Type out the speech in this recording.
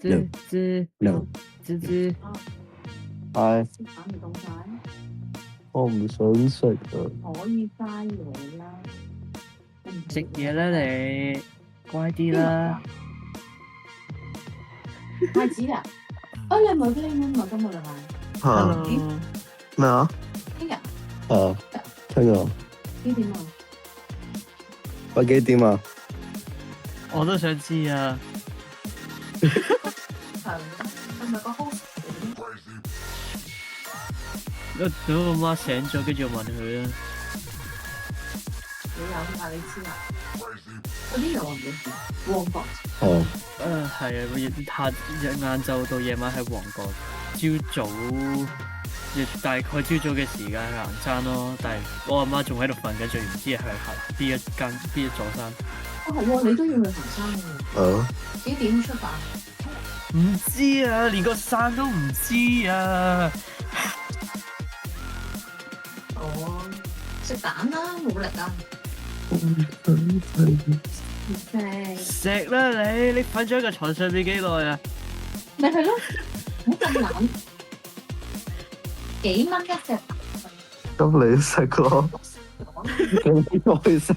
吱吱兩吱吱，係食飯未到晒，我唔想食啊！可以齋嘢啦。食嘢啦你，乖啲啦。太子啊！啊，你冇拎啊嘛，今個禮拜。嚇 Hello，咩啊？聽日啊，聽日幾點啊？喂幾點啊？我都想知啊。係咪個 host 等我媽醒咗，跟住我問佢啦。你有啊？你知啊？嗰啲人話唔知旺角。哦，係啊，晏晝到夜晚喺旺角，朝早亦大概朝早嘅時間去行山咯。但係我阿媽仲喺度瞓緊，仲唔知係行邊一座山。哦係喎，你都要去行山喎。幾點出發？唔知啊，連個山都唔知啊。哦，食蛋啦，冇力啊。食啦你瞓咗喺個床上邊幾耐啊？咪係咯，唔好咁懶。幾蚊一隻？咁你食咯，咁我去食。